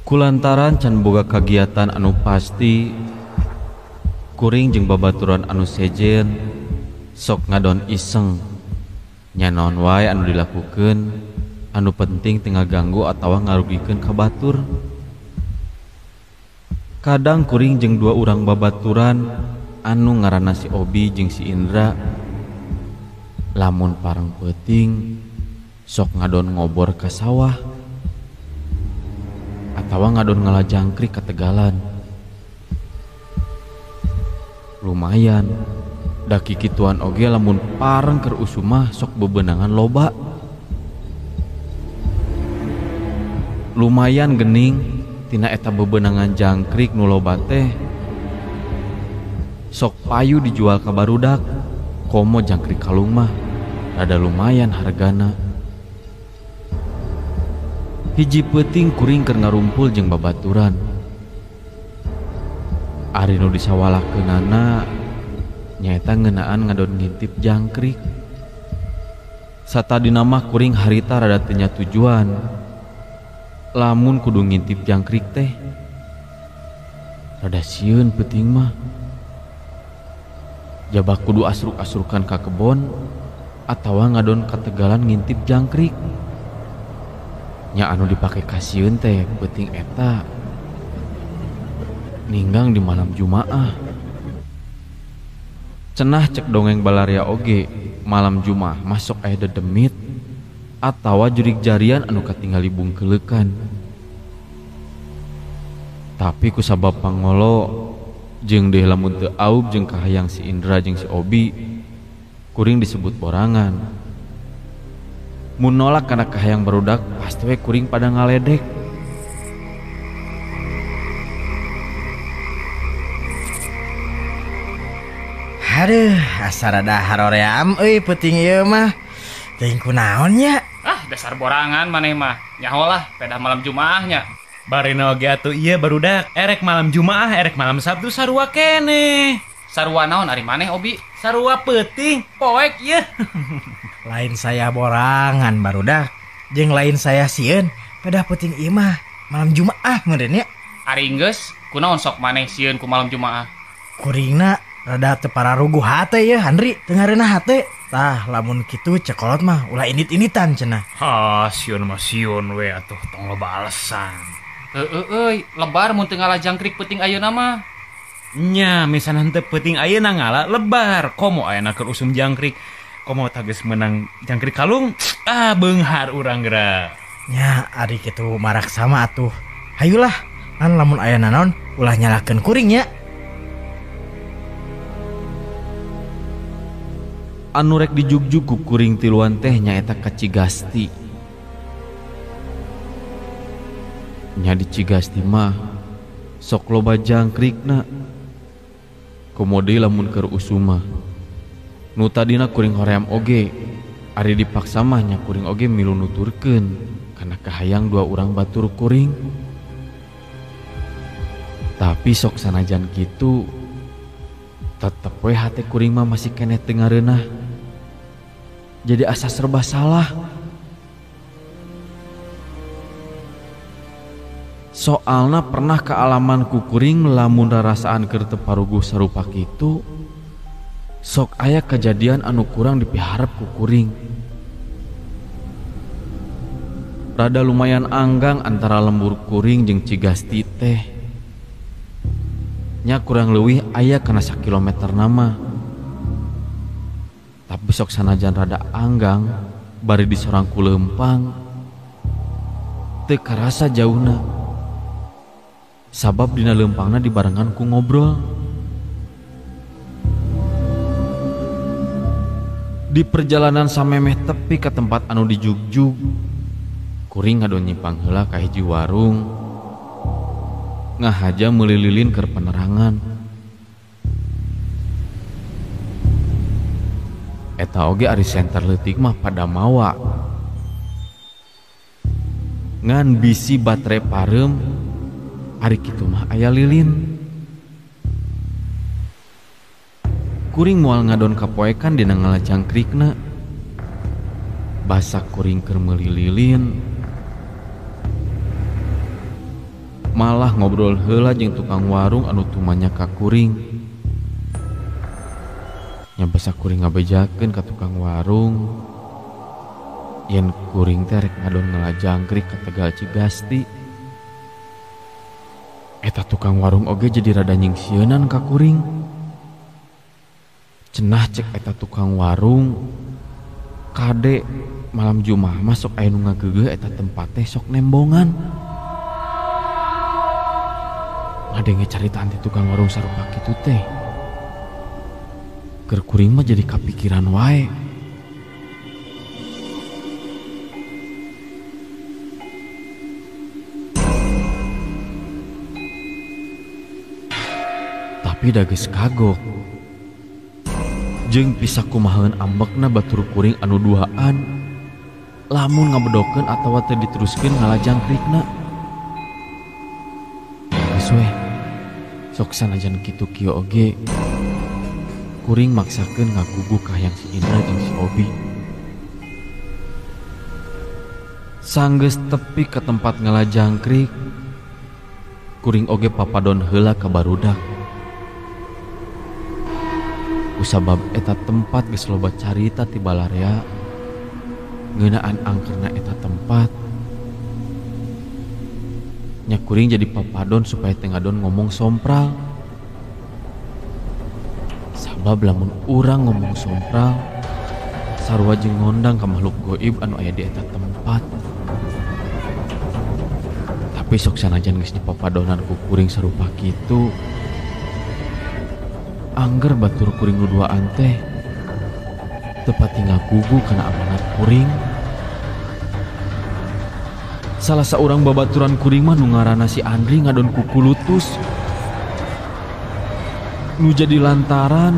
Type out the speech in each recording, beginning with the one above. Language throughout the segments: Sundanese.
Kulantaran can boga kagiatan anu pasti, kuring jeung babaturan anu sejen sok ngadon iseng nya naon wae anu dilakukeun anu penting teu ngaganggu atawa ngarugikeun ka batur. Kadang kuring jeung dua urang babaturan anu ngaranna si Obi jeung si Indra lamun pareng peuting sok ngadon ngobor ka sawah atawa ngadon ngalajangkrik ka tegalan. Lumayan da kikituan oge lamun pareng keur usumah sok bebenangan loba. Lumayan gening tina eta bebenangan jangkrik nu loba teh sok payu dijual ka barudak. Komo jangkrik kalung mah rada lumayan hargana. Hiji peuting kuring keur ngarumpul jeung babaturan. Ari nu disawalakeunana nyaeta ngeunaan ngadon ngintip jangkrik. Satadina mah kuring harita rada teu nya tujuan lamun kudu ngintip jangkrik teh. Rada sieun peuting mah. Jabah kudu asruk-asrukan ka kebon atawa ngadon kategalan ngintip jangkrik. Nya anu dipake kasieun teh peuting eta ninggang di malam Jumaah. Cenah cek dongeng balaria oge malam Jumaah masuk aya dedemit atawa jurig jarian anu katingali bungkeulekan. Tapi ku sabab pangolo jeung deui lamun teu aub jeung kahayang si Indra jeung si Obi kuring disebut borangan. Mun nolak kana kahayang barudak pasti we kuring pada ngaledek. Aduh, asal rada haroream euy peuting ieu mah. Teuing kunaon nya? Ah, dasar borangan maneh mah. Nyaholah pedah malam Jumaahnya. Barina oge atuh ieu barudak, erek malam Jumaah, erek malam Sabtu sarua keneh. Sarua naon ari maneh Obi? Sarua peuting, poek ieu. Lain saya borangan barudak, jeung lain saya sieun pedah peuting ieu mah malam Jumaah meureun nya. Ari geus, kunaon sok maneh sieun ku malam Jumaah? Kuringna rada teu pararuguh hate ya Handri, teu ngareuna hate. Tah lamun kitu cekolot mah ulah init-initan cenah. Sieun mah sieun we atuh tong loba alesan. Euy, lebar mun teu ngalajangkrik peuting ayeuna mah. Nya misalna henteu peuting ayeuna ngala lebar, komo ayeuna keur usum jangkrik. Komo tages menang jangkrik kalung, beunghar urang geura. Nya ari kitu marak sama atuh. Hayulah, kan lamun aya naon ulah nyalakeun kuring nya. Anu rek dijugjug ku kuring tiluan teh nyaeta ka Cigasti. Nya di Cigasti mah sok loba jangkrikna. Komode lamun keur usumah nu tadina kuring hoream oge ari dipaksa mah nya kuring oge milu nuturkeun kana kahayang dua urang batur kuring. Tapi sok sanajan kitu tetep we hate kuring mah masih keneh teu ngareunah. Jadi asa serba salah. Soalna pernah kealaman ku kuring lamun rarasaan keur teu paruguh sarupa kitu sok aya kejadian anu kurang dipiharep ku kuring. Rada lumayan anggang antara lembur kuring jeung Cigasti teh. Nya kurang leuwih aya kana sakilometer nama. Tapi sok sanajan rada anggang bari di sorang ku leumpang teu karasa jauhna. Sabab dina leumpangna dibarengan ku ngobrol. Di perjalanan samemeh tepi ke tempat anu dijugjug, kuring ngadon nyimpang heula ka hiji warung. Ngahaja meuli lilin keur penerangan. Eta oge ari senter leutik mah pada mawa. Ngan bisi baterai pareum ari kitu mah aya lilin. Kuring moal ngadon kapoekan dina ngalajangkrikna. Basak kuring keur meuli lilin. malah ngobrol heula jeung tukang warung anu tumanya ka kuring. Nya basa kuring ngabejakeun ka tukang warung yen kuring teh rek ngadon ngalajangkrik ka Tegal Cigasti. Eta tukang warung oge jadi rada nyingsieunnan ka kuring. Cenah cek eta tukang warung, kade malam Jumat masuk aya nu ngageugeuh eta tempat teh sok nembongan. Ngadenge caritaan ti tukang warung sarupa kitu teh. Keur kuring mah jadi kapikiran wae. Tapi da geus kagok. Jeung pisah kumahaeun ambekna batur kuring anu duaan lamun ngabedokeun atawa teu diteruskeun ngalajangkrikna. Geus we, sok sanajan kitu kieu oge kuring maksakeun ngagugu ka hayang si Indra jeung si Obi. Sanggeus tepi ke tempat ngalajangkrik, kuring oge papadon heula ka barudak. Kusabab eta tempat geus loba carita ti balarea ngeunaan angkerna eta tempat. Nya kuring jadi papadon supaya teu ngadon ngomong sompral. Sabab lamun urang ngomong sompral sarua jeung ngondang ka makhluk goib anu aya di eta tempat. Tapi sok sanajan geus dipapadonan ku kuring sarupa kitu, angger batur kuring nu duaan teh tepati ngagugu kana amanat kuring. Salah saurang babaturan kuring mah nu ngaranna si Andri ngadon kuku lutus. Nu jadi lantaran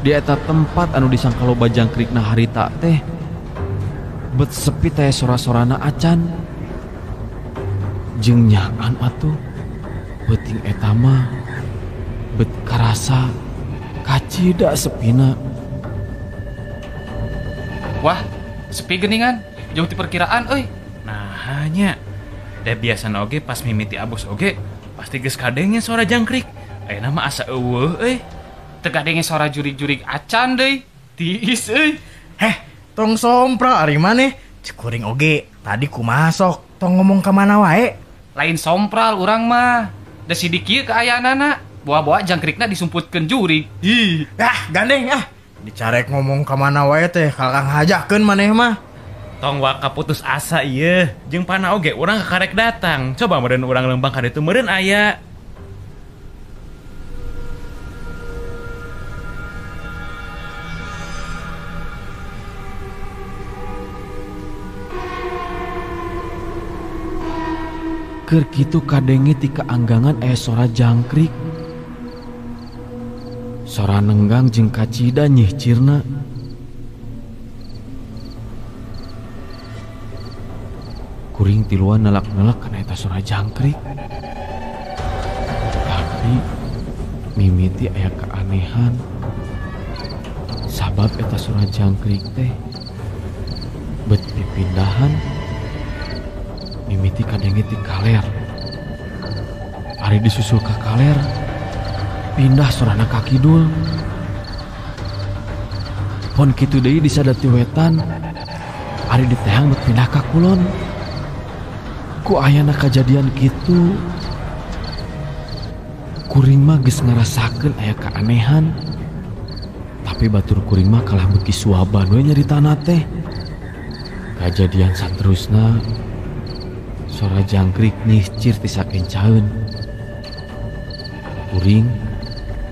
di eta tempat anu disangka loba jangkrikna harita teh bet sepi teh sora-sorana acan. Jeung nyaan atuh beuting eta mah bet karasa kacida sepina. Wah, sepi geuningan, jauh ti perkiraan euy. Nah hanya da biasana oge pas mimiti abos oge pasti geus kadenge suara jangkrik. Ayeuna mah asa eueuh euy. Teu kadenge suara jurig-jurig acan deui. Tiis euy. Tong sompral ari maneh? Cek kuring oge tadi kumaha sok tong ngomong ka mana wae. Lain sompral urang mah. Da sidik ieu kaayaanana. Bawa-bawa jangkrikna disumputkeun jurig. Ih. Gandeng dicarek ngomong ka mana wae teh kalkang hajakeun maneh mah. Tong waka putus asa ieu. Jeung pana oge urang kakarek datang. Coba meureun urang lembang ka ditu meureun aya. Keur kitu kadenge ti kaanggangan aya sora jangkrik. Sora nenggang jeung kacida nyihcirna. Kuring tiluan nelak-nelak kana eta sora jangkrik. Tapi mimiti aya keanehan. Sabab eta sora jangkrik teh bet pipindahan. Mimiti kadenge ti kaler. Ari disusul ka kaler pindah sorana ka kidul. Pon kitu deui disadati wetan ari ditehang bet pindah ka kulon. Ku ayana kajadian kitu kuring mah geus ngarasakeun aya keanehan. Tapi batur kuring mah kalah beuki suaban we nyaritana teh. Kajadian saterusna sora jangkrik nyihcir ti sakencaeun. Kuring,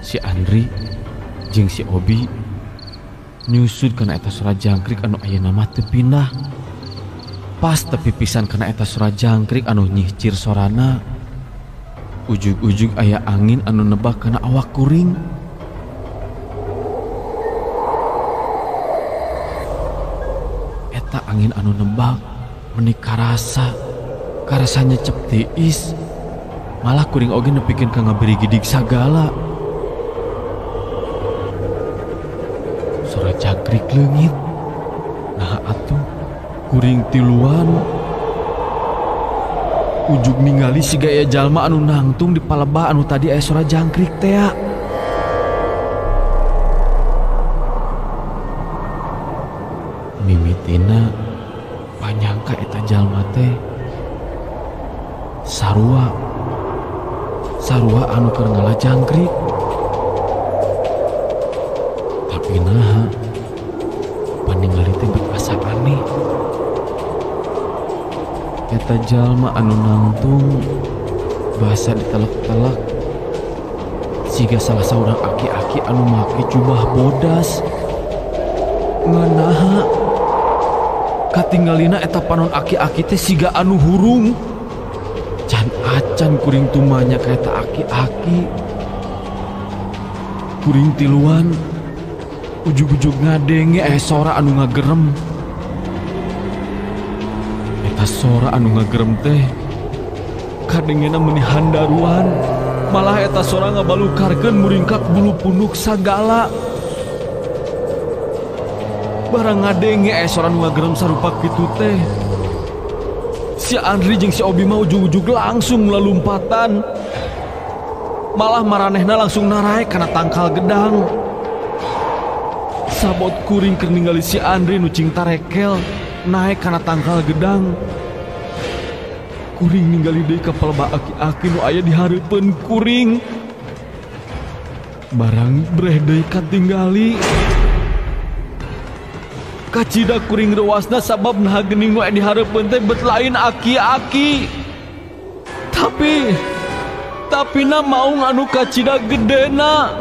si Andri, jeung si Obi nyusud kana eta sora jangkrik anu ayeuna mah teu pindah. Pas tepi pisan kana eta sora jangkrik anu nyihcir sorana, ujug-ujug aya angin anu nebak kana awak kuring. Eta angin anu nebak menika karasanya cep tiis. Malah kuring oge nepikeun ka ngaberi gidig sagala. Sora jangkrik leungit. Nah atuh kuring tiluan ujug ningali si gaya jalma anu nangtung di palebah anu tadi aya sora jangkrik teh. Mimitina panyangka eta jalma teh sarua anu keur ngalah jangkrik. Tapi naha paningali teh berasa aneh. Eta jalma anu nangtung basa ditelek-telek siga salah saurang aki-aki anu make jubah bodas. Nganaha katinggalina eta panon aki-aki teh siga anu hurung. Can acan kuring tumanya ka eta aki-aki. Kuring tiluan ujug-ujug ngadenge sora anu ngagerem. Eta sora anu ngagerem teh kadengena meuni handaruan, malah eta sora ngabalukarkeun muringkak bulu punuk sagala. Barang ngadenge sora anu ngagerem sarupa kitu teh, si Andri jeung si Obi mah ujug-ujug langsung lalumpatan. Malah maranehna langsung naraek kana tangkal gedang. Sabot kuring keur ningali si Andri nu cing tarekel naek kana tangkal gedang. Kuring ningali deui ka palebah aki-aki nu aya di hareupeun kuring. Barang breh deui katinggali. Kacida kuring rewasna sabab naha geuning nu aya di hareupeun teh bet lain aki-aki. Tapi na maung anu kacida gedena.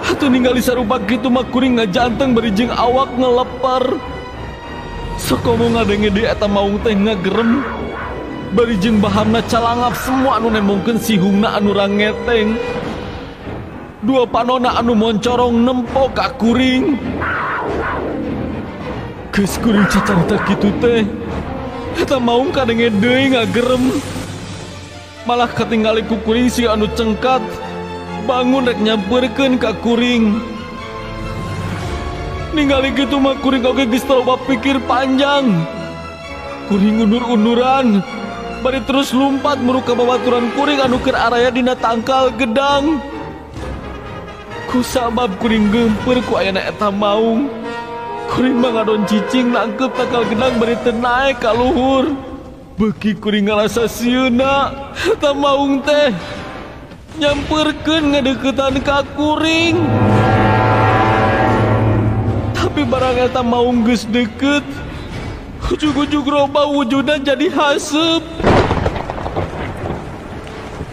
Hatu ningali sarupa kitu mah kuring ngajanteng bari jeung awak ngeleper. Sakomo ngadenge deui eta maung teh ngagerem. Bari jeung bahamna calangap semua anu nemongkeun sihungna anu rangeteng. Dua panona anu moncorong nempo ka kuring. Geus kuring cacarita kitu teh, eta maung kadenge deui ngagerem. Malah katingali ku kuring si anu cengkat bangun rek nyampeurkeun ka kuring. Ningali kitu mah kuring oge geus loba pikir panjang. Kuring undur-unduran bari terus lumpat muruka babaturan kuring anu keur araya dina tangkal gedang. Kusabab kuring geumpeur ku ayana eta maung, kuring mah ngadon cicing nangkep tangkal gedang bari teu naek ka luhur. Beuki kuring ngarasa sieuna eta maung teh nyampeurkeun ngadeuketan ka kuring. Tapi barang eta maung geus deukeut, ujug-ujug roba wujudna jadi haseup.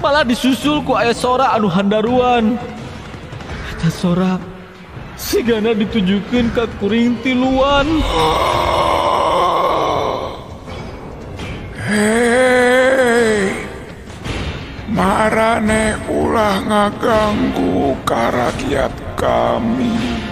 Malah disusul ku aya sora anu handaruan. Eta sora sigana ditujukeun ka kuring tiluan. Hei, marane ulah ngaganggu ka rakyat kami.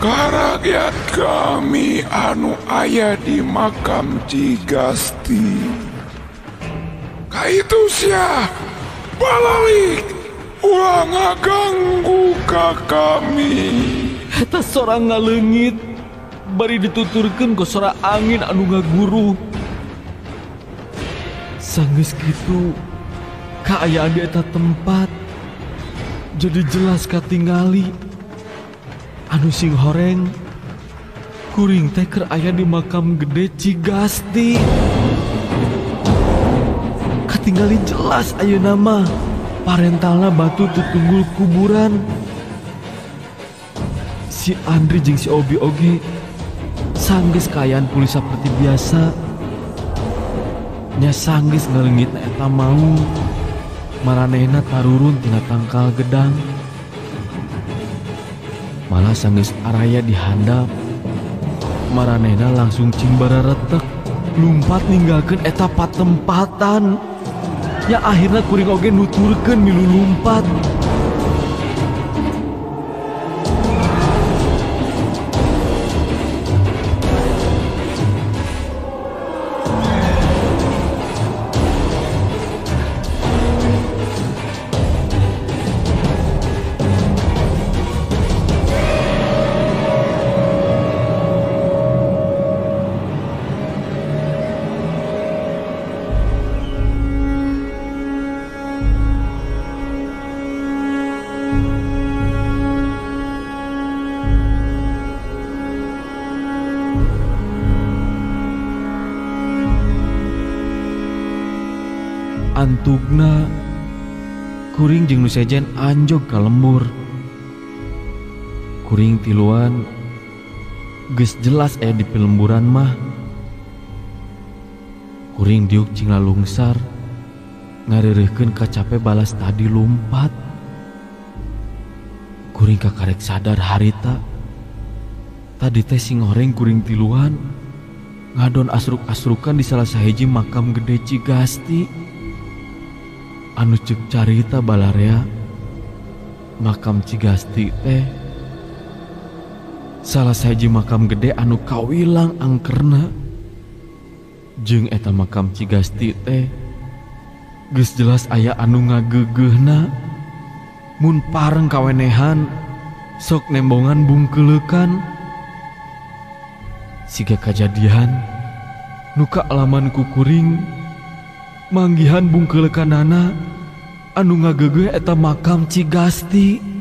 Rakyat kami anu aya di makam Cigasti. Kaitu sia balalik ulah ngaganggu ka kami. Eta sora ngaleungit bari dituturkeun ku sora angin anu ngaguruh. Sanggeus kitu kaayaan di eta tempat jadi jelas katingali. Anu sing horeng kuring teh keur aya di makam gede Cigasti. Katingali jelas ayeuna mah parentalna batu tutunggul kuburan. Si Andri jeung si Obi oge sanggeus kaayaan pulih saperti biasa. Nya sanggeus ngaleungitna eta maung maranehna tarurun tina tangkal gedang. Malah sanggeus araya dihandap, maranehna langsung cing bararetek lumpat ninggalkeun eta patempatan. Ya akhirna kuring oge nuturkeun milu lumpat. antugna kuring jeung nu sejen anjog ka lembur. Kuring tiluan geus jelas aya di pelemburan mah. Kuring diuk cing lalungsar ngareureuhkeun kacape balas tadi lumpat. Kuring kakarek sadar harita tadi teh si ngoreng kuring tiluan ngadon asruk-asrukan di salah sahiji makam gede Cigasti. Anu ceuk carita balarea makam Cigasti teh salah sahiji makam gede anu kawilang angkerna. Jeung eta makam Cigasti teh geus jelas aya anu ngageugeuhna. Mun pareng kawenehan sok nembongan bungkeleukan. Siga kajadian nuka alaman kukuring manggihan bungkeleukanana anu ngageugeuh eta makam Cigasti.